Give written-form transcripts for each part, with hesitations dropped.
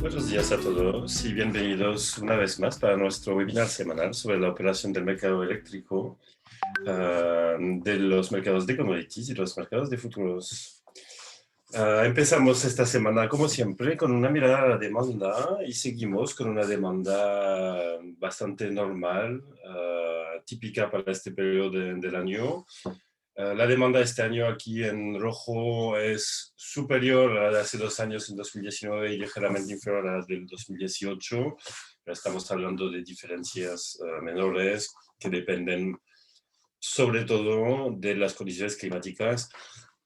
Buenos días a todos y bienvenidos una vez más para nuestro webinar semanal sobre la operación del mercado eléctrico, de los mercados de commodities y los mercados de futuros. Empezamos esta semana, como siempre, con una mirada a la demanda y seguimos con una demanda bastante normal, típica para este periodo del año. La demanda este año aquí en rojo es superior a la de hace 2 años, en 2019, y ligeramente inferior a la del 2018. Pero estamos hablando de diferencias menores que dependen sobre todo de las condiciones climáticas.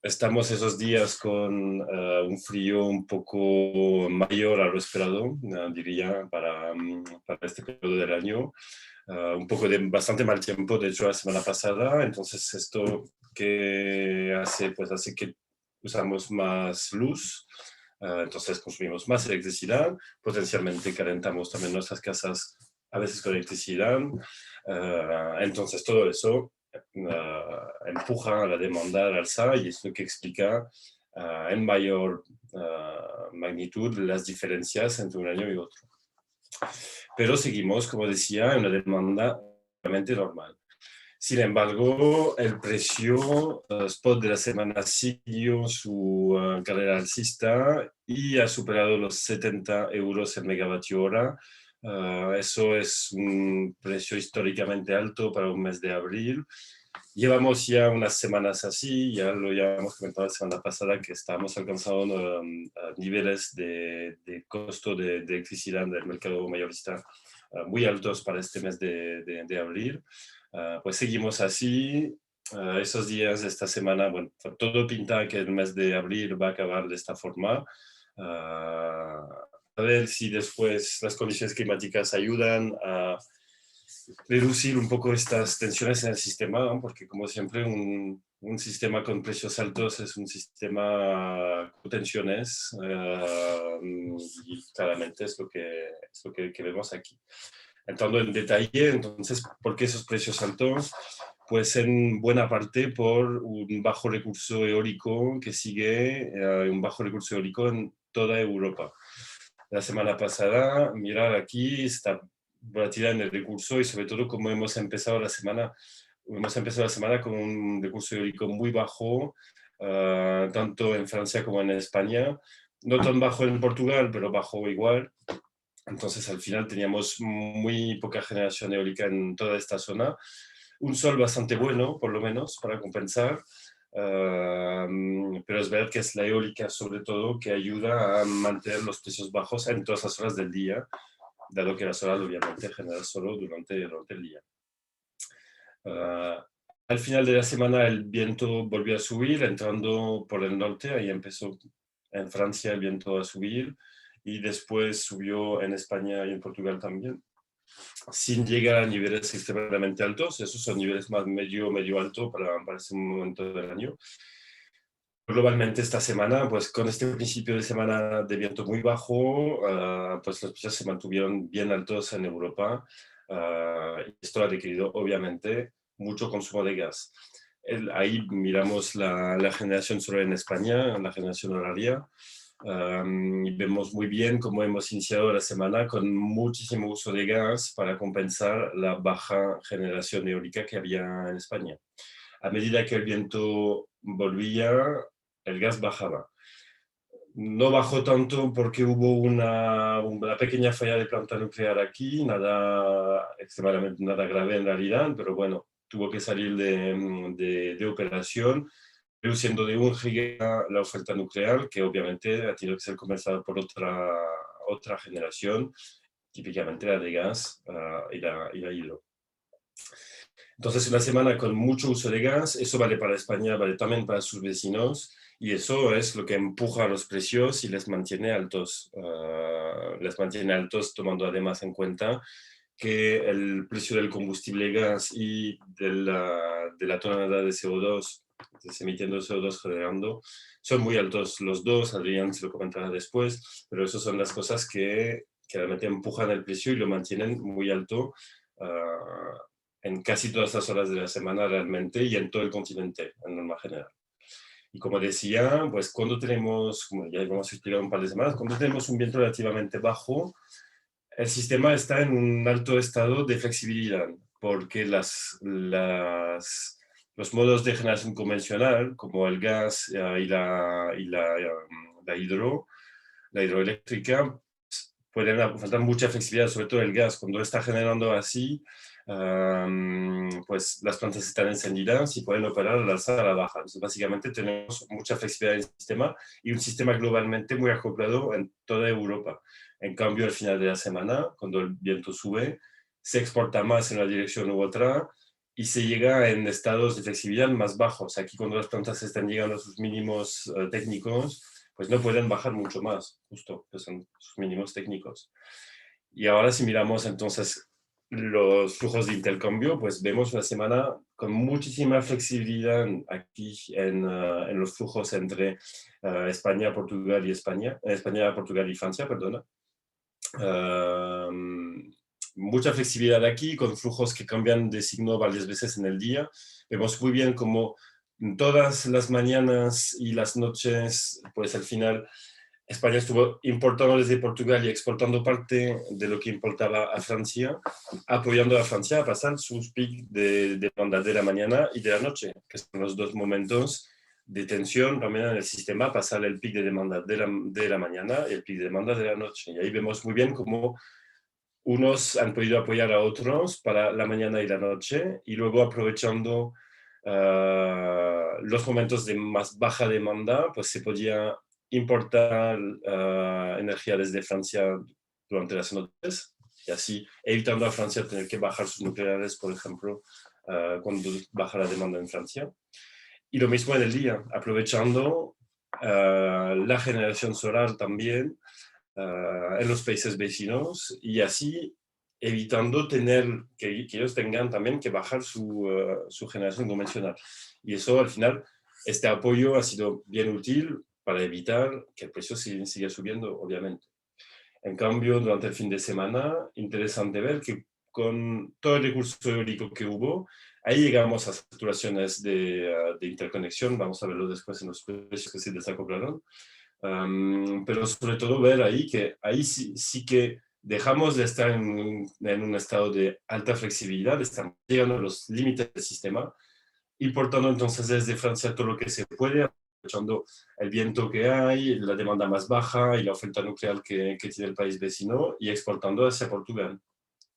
Estamos esos días con un frío un poco mayor a lo esperado, diría, para este periodo del año. Un poco de bastante mal tiempo, de hecho, la semana pasada. Entonces, esto que hace, pues hace que usamos más luz, entonces consumimos más electricidad, potencialmente calentamos también nuestras casas a veces con electricidad. Entonces, todo eso empuja a la demanda al alza y es lo que explica en mayor magnitud las diferencias entre un año y otro. Pero seguimos, como decía, en una demanda realmente normal. Sin embargo, el precio spot de la semana siguió su carrera alcista y ha superado los 70 euros el megavatio hora. Eso es un precio históricamente alto para un mes de abril. Llevamos ya unas semanas así, ya lo habíamos comentado la semana pasada, que estamos alcanzando niveles de costo de electricidad del mercado mayorista muy altos para este mes de abril. Pues seguimos así. Esos días de esta semana, bueno, todo pinta que el mes de abril va a acabar de esta forma. A ver si después las condiciones climáticas ayudan a reducir un poco estas tensiones en el sistema, ¿no? Porque como siempre un sistema con precios altos es un sistema con tensiones, y claramente es lo que vemos aquí. Entrando en detalle, entonces, ¿por qué esos precios altos? Pues en buena parte por un bajo recurso eólico que sigue, un bajo recurso eólico en toda Europa. La semana pasada, mirar aquí esta volatilidad en el recurso y sobre todo cómo hemos empezado la semana con un recurso eólico muy bajo, tanto en Francia como en España, no tan bajo en Portugal, pero bajo igual. Entonces, al final teníamos muy poca generación eólica en toda esta zona. Un sol bastante bueno, por lo menos, para compensar. Pero es verdad que es la eólica, sobre todo, que ayuda a mantener los precios bajos en todas las horas del día, dado que la solar obviamente genera solo durante el día. Al final de la semana el viento volvió a subir, entrando por el norte, ahí empezó en Francia el viento a subir, y después subió en España y en Portugal también, sin llegar a niveles extremadamente altos. Esos son niveles más medio alto para ese momento del año. Globalmente esta semana, pues con este principio de semana de viento muy bajo, pues los precios se mantuvieron bien altos en Europa. Esto ha requerido obviamente mucho consumo de gas. Ahí miramos la generación solar en España, la generación horaria. Y vemos muy bien cómo hemos iniciado la semana con muchísimo uso de gas para compensar la baja generación eólica que había en España. A medida que el viento volvía, el gas bajaba. No bajó tanto porque hubo una pequeña falla de planta nuclear aquí, extremadamente nada grave en realidad, pero bueno, tuvo que salir de operación, reduciendo de 1 giga la oferta nuclear, que obviamente ha tenido que ser compensada por otra generación, típicamente la de gas, y la hidro. Entonces, una semana con mucho uso de gas, eso vale para España, vale también para sus vecinos, y eso es lo que empuja los precios y les mantiene altos. Tomando además en cuenta que el precio del combustible gas y de la tonelada de CO2, emitiendo CO2 generando, son muy altos los dos. Adrián se lo comentará después, pero esas son las cosas que realmente empujan el precio y lo mantienen muy alto en casi todas las horas de la semana realmente, y en todo el continente en norma general. Y como decía, pues cuando tenemos, como ya hemos explicado un par de semanas, cuando tenemos un viento relativamente bajo, el sistema está en un alto estado de flexibilidad, porque los modos de generación convencional, como el gas la hidroeléctrica, pueden faltar mucha flexibilidad, sobre todo el gas. Cuando está generando así, pues las plantas están encendidas y pueden operar al alza a la baja. Entonces, básicamente tenemos mucha flexibilidad en el sistema y un sistema globalmente muy acoplado en toda Europa. En cambio, al final de la semana, cuando el viento sube, se exporta más en una dirección u otra y se llega en estados de flexibilidad más bajos. Aquí, cuando las plantas están llegando a sus mínimos técnicos, pues no pueden bajar mucho más, justo, que son sus mínimos técnicos. Y ahora si miramos entonces los flujos de intercambio, pues vemos una semana con muchísima flexibilidad aquí en los flujos entre España, Portugal y España, Portugal y Francia, perdona. Mucha flexibilidad aquí, con flujos que cambian de signo varias veces en el día. Vemos muy bien cómo todas las mañanas y las noches, pues al final España estuvo importando desde Portugal y exportando parte de lo que importaba a Francia, apoyando a Francia a pasar sus picos de demanda de la mañana y de la noche, que son los dos momentos de tensión también en el sistema, pasar el pico de demanda de la mañana y el pico de demanda de la noche. Y ahí vemos muy bien cómo unos han podido apoyar a otros para la mañana y la noche, y luego aprovechando los momentos de más baja demanda, pues se podía importar energía desde Francia durante las noches, y así evitando a Francia tener que bajar sus nucleares, por ejemplo, cuando baja la demanda en Francia. Y lo mismo en el día, aprovechando la generación solar también en los países vecinos, y así evitando que ellos tengan también que bajar su generación convencional. Y eso al final, este apoyo ha sido bien útil para evitar que el precio siga subiendo, obviamente. En cambio, durante el fin de semana, interesante ver que con todo el recurso eólico que hubo, ahí llegamos a saturaciones de interconexión. Vamos a verlo después en los precios que se desacoplaron. Pero sobre todo ver ahí que ahí sí que dejamos de estar en un estado de alta flexibilidad, estamos llegando a los límites del sistema, importando entonces desde Francia todo lo que se puede, aprovechando el viento que hay, la demanda más baja y la oferta nuclear que tiene el país vecino, y exportando hacia Portugal.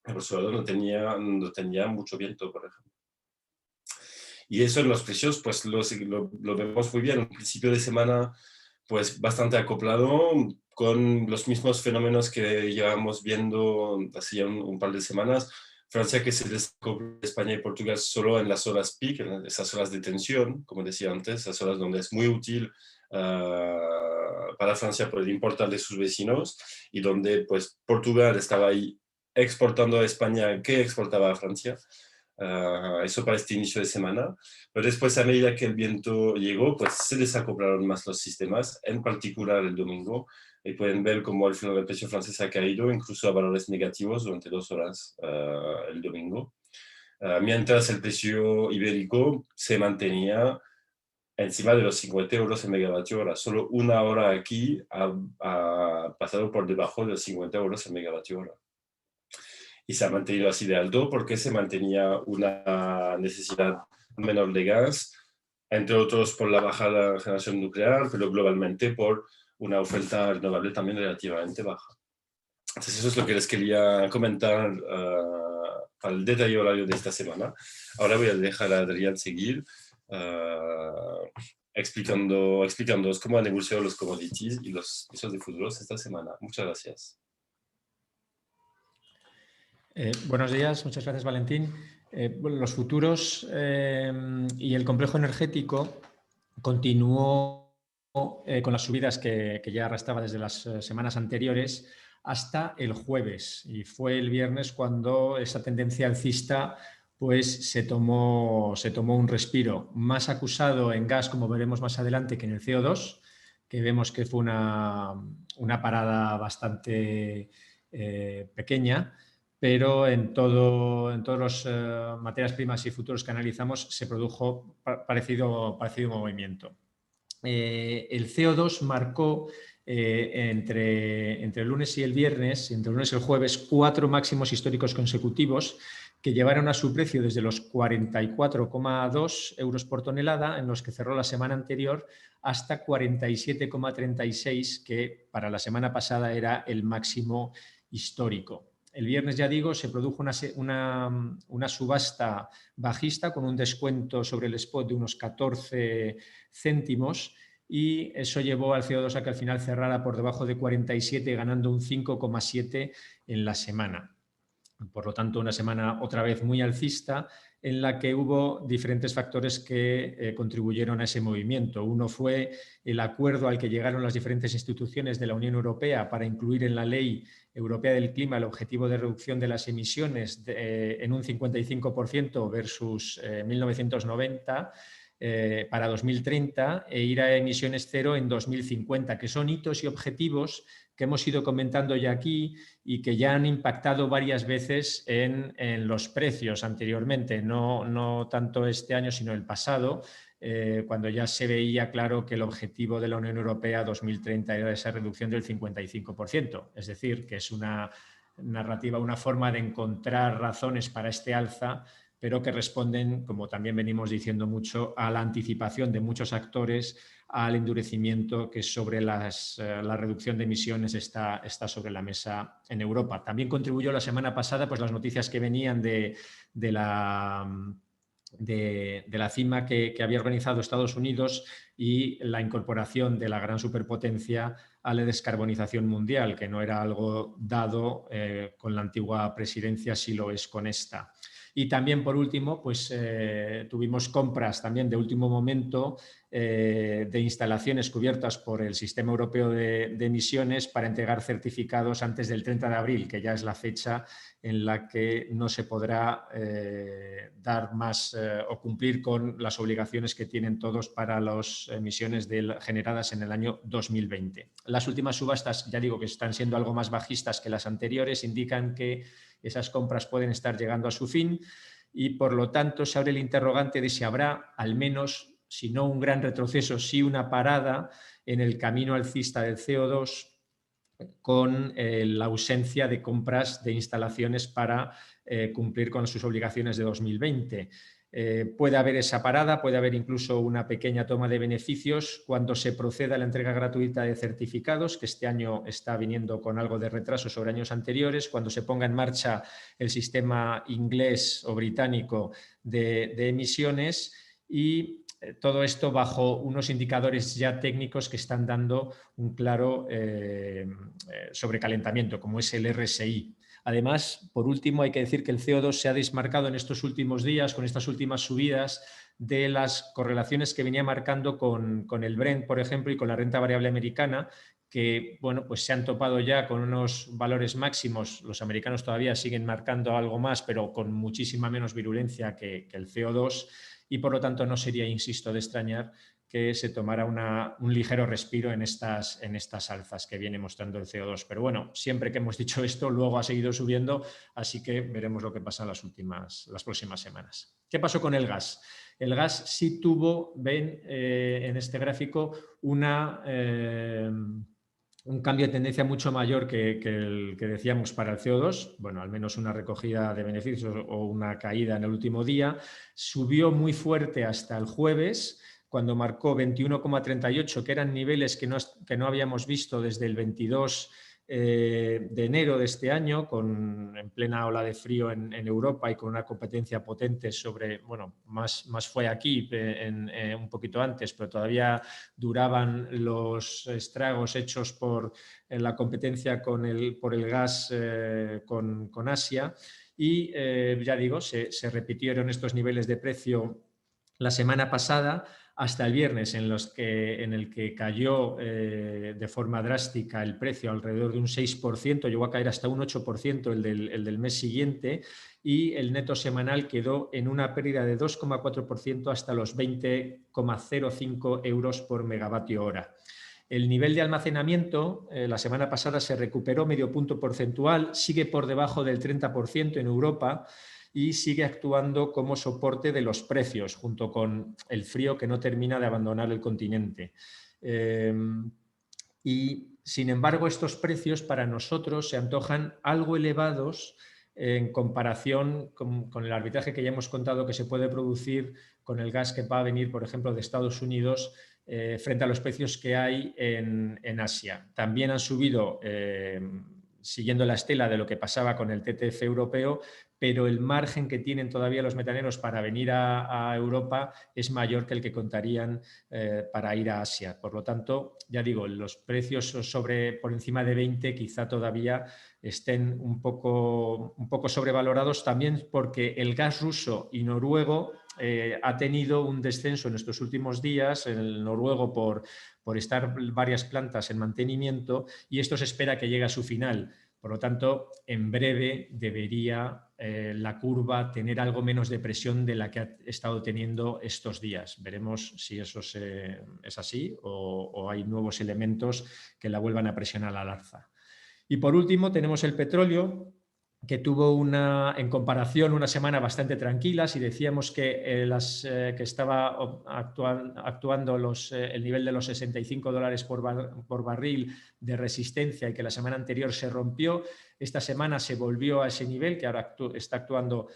Por su lado no tenía mucho viento, por ejemplo. Y eso en los precios, pues lo vemos muy bien. Un principio de semana, pues bastante acoplado, con los mismos fenómenos que llevamos viendo hace ya un par de semanas. Francia que se desacopla de España y Portugal solo en las horas peak, en esas horas de tensión, como decía antes, esas horas donde es muy útil para Francia poder importar de sus vecinos, y donde pues Portugal estaba ahí exportando a España que exportaba a Francia. Eso para este inicio de semana. Pero después, a medida que el viento llegó, pues se desacoplaron más los sistemas, en particular el domingo, y pueden ver cómo al final el precio francés ha caído incluso a valores negativos durante 2 horas el domingo, mientras el precio ibérico se mantenía encima de los 50 euros el megavatio hora. Solo una hora aquí ha pasado por debajo de los 50 euros el megavatio hora. Y se ha mantenido así de alto porque se mantenía una necesidad menor de gas, entre otros por la baja de la generación nuclear, pero globalmente por una oferta renovable también relativamente baja. Entonces eso es lo que les quería comentar al detalle horario de esta semana. Ahora voy a dejar a Adrián seguir explicándoos cómo han evolucionado los commodities y los precios de futuros esta semana. Muchas gracias. Buenos días, muchas gracias, Valentín. Bueno, los futuros y el complejo energético continuó con las subidas que ya arrastraba desde las semanas anteriores hasta el jueves, y fue el viernes cuando esa tendencia alcista pues se tomó un respiro, más acusado en gas, como veremos más adelante, que en el CO2, que vemos que fue una parada bastante pequeña, pero en todas las materias primas y futuros que analizamos se produjo parecido movimiento. el CO2 marcó entre el lunes y el viernes, entre el lunes y el jueves, 4 máximos históricos consecutivos que llevaron a su precio desde los 44,2 euros por tonelada, en los que cerró la semana anterior, hasta 47,36, que para la semana pasada era el máximo histórico. El viernes, ya digo, se produjo una subasta bajista con un descuento sobre el spot de unos 14 céntimos, y eso llevó al CO2 a que al final cerrara por debajo de 47, ganando un 5,7 en la semana. Por lo tanto, una semana otra vez muy alcista, en la que hubo diferentes factores que contribuyeron a ese movimiento. Uno fue el acuerdo al que llegaron las diferentes instituciones de la Unión Europea para incluir en la Ley Europea del Clima el objetivo de reducción de las emisiones en un 55% versus 1990 para 2030, e ir a emisiones cero en 2050, que son hitos y objetivos que hemos ido comentando ya aquí y que ya han impactado varias veces en los precios anteriormente, no tanto este año sino el pasado, cuando ya se veía claro que el objetivo de la Unión Europea 2030 era esa reducción del 55%. Es decir, que es una narrativa, una forma de encontrar razones para este alza, pero que responden, como también venimos diciendo mucho, a la anticipación de muchos actores al endurecimiento que sobre la reducción de emisiones está sobre la mesa en Europa. También contribuyó la semana pasada pues, las noticias que venían de la cima que había organizado Estados Unidos y la incorporación de la gran superpotencia a la descarbonización mundial, que no era algo dado con la antigua presidencia, sí lo es con esta. Y también, por último, pues tuvimos compras también de último momento de instalaciones cubiertas por el Sistema Europeo de Emisiones para entregar certificados antes del 30 de abril, que ya es la fecha en la que no se podrá dar más o cumplir con las obligaciones que tienen todos para las emisiones generadas en el año 2020. Las últimas subastas, ya digo que están siendo algo más bajistas que las anteriores, indican que esas compras pueden estar llegando a su fin y, por lo tanto, se abre el interrogante de si habrá, al menos, si no un gran retroceso, sí una parada en el camino alcista del CO2 con la ausencia de compras de instalaciones para cumplir con sus obligaciones de 2020. Puede haber esa parada, puede haber incluso una pequeña toma de beneficios cuando se proceda a la entrega gratuita de certificados, que este año está viniendo con algo de retraso sobre años anteriores, cuando se ponga en marcha el sistema inglés o británico de emisiones, y todo esto bajo unos indicadores ya técnicos que están dando un claro sobrecalentamiento, como es el RSI. Además, por último, hay que decir que el CO2 se ha desmarcado en estos últimos días, con estas últimas subidas, de las correlaciones que venía marcando con el Brent, por ejemplo, y con la renta variable americana, que bueno, pues se han topado ya con unos valores máximos. Los americanos todavía siguen marcando algo más, pero con muchísima menos virulencia que el CO2, y por lo tanto no sería, insisto, de extrañar que se tomara un ligero respiro en estas alzas que viene mostrando el CO2. Pero bueno, siempre que hemos dicho esto, luego ha seguido subiendo, así que veremos lo que pasa en las próximas semanas. ¿Qué pasó con el gas? El gas sí tuvo, ven en este gráfico, un cambio de tendencia mucho mayor que el que decíamos para el CO2, bueno, al menos una recogida de beneficios o una caída en el último día. Subió muy fuerte hasta el jueves, cuando marcó 21,38, que eran niveles que no habíamos visto desde el 22 de enero de este año, en plena ola de frío en Europa y con una competencia potente sobre, bueno, más fue aquí un poquito antes, pero todavía duraban los estragos hechos por la competencia por el gas con Asia, y ya digo, se repitieron estos niveles de precio la semana pasada, hasta el viernes, en el que cayó de forma drástica el precio, alrededor de un 6%, llegó a caer hasta un 8% el del mes siguiente, y el neto semanal quedó en una pérdida de 2,4% hasta los 20,05 euros por megavatio hora. El nivel de almacenamiento la semana pasada se recuperó medio punto porcentual, sigue por debajo del 30% en Europa, y sigue actuando como soporte de los precios, junto con el frío que no termina de abandonar el continente. Y, sin embargo, estos precios para nosotros se antojan algo elevados en comparación con el arbitraje que ya hemos contado que se puede producir con el gas que va a venir, por ejemplo, de Estados Unidos frente a los precios que hay en Asia. También han subido, siguiendo la estela de lo que pasaba con el TTF europeo, pero el margen que tienen todavía los metaneros para venir a Europa es mayor que el que contarían para ir a Asia. Por lo tanto, ya digo, los precios por encima de 20 quizá todavía estén un poco sobrevalorados, también porque el gas ruso y noruego ha tenido un descenso en estos últimos días, en el noruego por estar varias plantas en mantenimiento, y esto se espera que llegue a su final. Por lo tanto, en breve debería la curva tener algo menos de presión de la que ha estado teniendo estos días. Veremos si eso es así o hay nuevos elementos que la vuelvan a presionar al alza. Y por último tenemos el petróleo, que tuvo en comparación una semana bastante tranquila. Si decíamos que estaba actuando el nivel de los $65 por barril de resistencia y que la semana anterior se rompió, esta semana se volvió a ese nivel, que ahora está actuando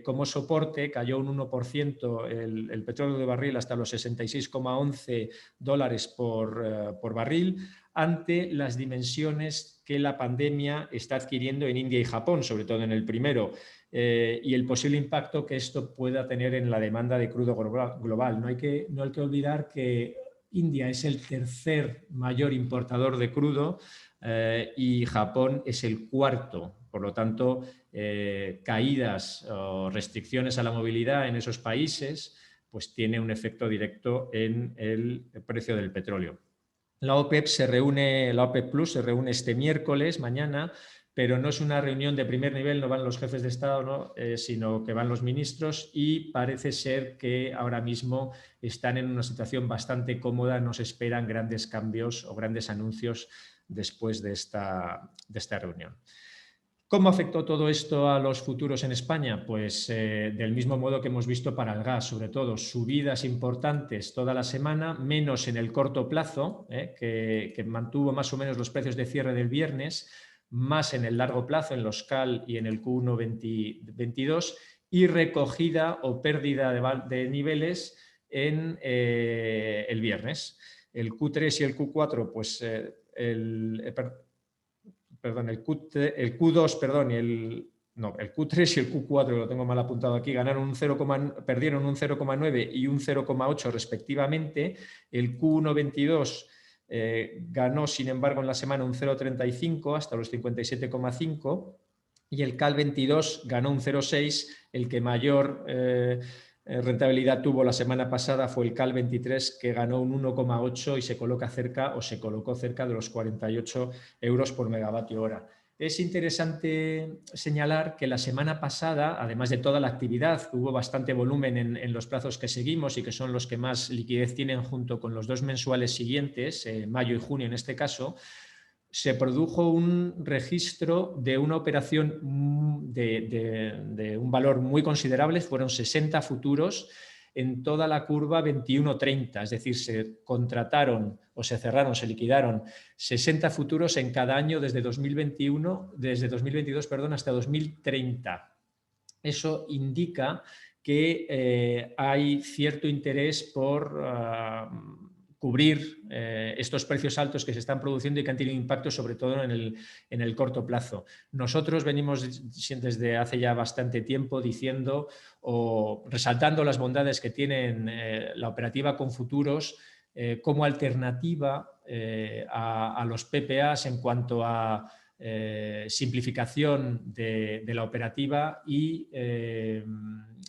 como soporte, cayó un 1% el petróleo de barril hasta los $66,11 por barril, ante las dimensiones que la pandemia está adquiriendo en India y Japón, sobre todo en el primero, y el posible impacto que esto pueda tener en la demanda de crudo global. No hay que olvidar que India es el tercer mayor importador de crudo y Japón es el cuarto. Por lo tanto, caídas o restricciones a la movilidad en esos países pues tiene un efecto directo en el precio del petróleo. La OPEP Plus se reúne este miércoles, mañana, pero no es una reunión de primer nivel, no van los jefes de Estado, ¿no? Sino que van los ministros, y parece ser que ahora mismo están en una situación bastante cómoda, no se esperan grandes cambios o grandes anuncios después de esta reunión. ¿Cómo afectó todo esto a los futuros en España? Pues del mismo modo que hemos visto para el gas, sobre todo subidas importantes toda la semana, menos en el corto plazo, que mantuvo más o menos los precios de cierre del viernes, más en el largo plazo, en los CAL y en el Q1 22, y recogida o pérdida de niveles en el viernes. El Q3 y el Q4, pues el Q2, perdón, el Q3 y el Q4, lo tengo mal apuntado aquí, perdieron un 0,9 y un 0,8 respectivamente. El Q1 22 ganó, sin embargo, en la semana un 0,35 hasta los 57,5, y el CAL 22 ganó un 0,6. El que mayor rentabilidad tuvo la semana pasada fue el CAL 23, que ganó un 1,8 y se colocó cerca de los 48 euros por megavatio hora. Es interesante señalar que la semana pasada, además de toda la actividad, hubo bastante volumen en los plazos que seguimos y que son los que más liquidez tienen junto con los dos mensuales siguientes, mayo y junio en este caso. Se produjo un registro de una operación de un valor muy considerable, fueron 60 futuros en toda la curva 21-30, es decir, se contrataron o se cerraron, se liquidaron 60 futuros en cada año desde 2022 hasta 2030. Eso indica que hay cierto interés por cubrir estos precios altos que se están produciendo y que han tenido impacto sobre todo en el corto plazo. Nosotros venimos desde hace ya bastante tiempo diciendo o resaltando las bondades que tienen la operativa con futuros como alternativa a los PPAs en cuanto a simplificación de la operativa y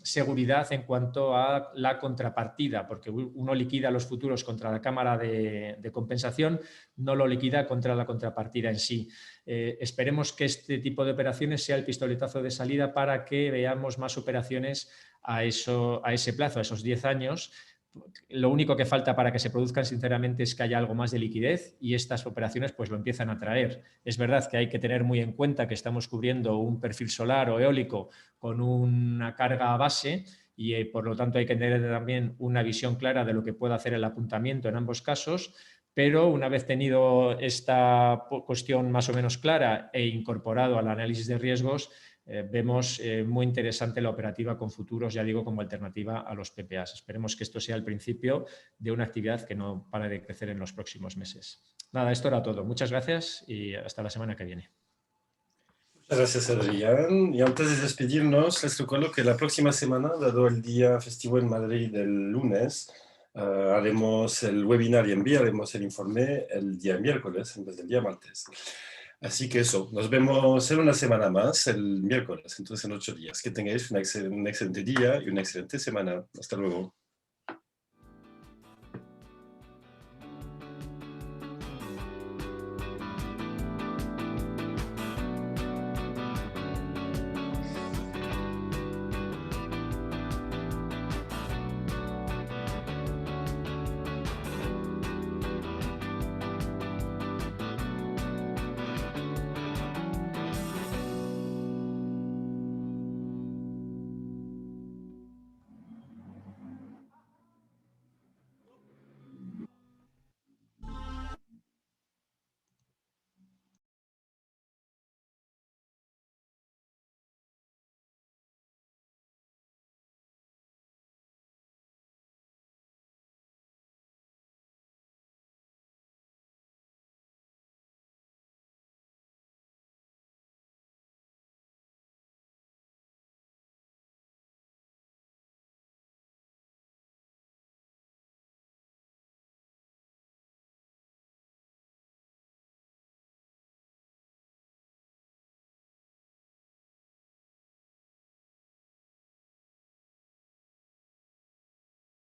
seguridad en cuanto a la contrapartida, porque uno liquida los futuros contra la cámara de compensación, no lo liquida contra la contrapartida en sí. Esperemos que este tipo de operaciones sea el pistoletazo de salida para que veamos más operaciones a ese plazo, a esos 10 años, lo único que falta para que se produzcan sinceramente es que haya algo más de liquidez y estas operaciones pues lo empiezan a traer. Es verdad que hay que tener muy en cuenta que estamos cubriendo un perfil solar o eólico con una carga base y por lo tanto hay que tener también una visión clara de lo que puede hacer el apuntamiento en ambos casos, pero una vez tenido esta cuestión más o menos clara e incorporado al análisis de riesgos, vemos muy interesante la operativa con futuros, ya digo, como alternativa a los PPAs. Esperemos que esto sea el principio de una actividad que no pare de crecer en los próximos meses. Nada, esto era todo. Muchas gracias y hasta la semana que viene. Muchas gracias, Adrián. Y antes de despedirnos, les recuerdo que la próxima semana, dado el día festivo en Madrid del lunes, haremos el webinar y enviaremos el informe el día miércoles en vez del día martes. Así que eso, nos vemos en una semana más, el miércoles, entonces en 8 días. Que tengáis un excelente día y una excelente semana. Hasta luego.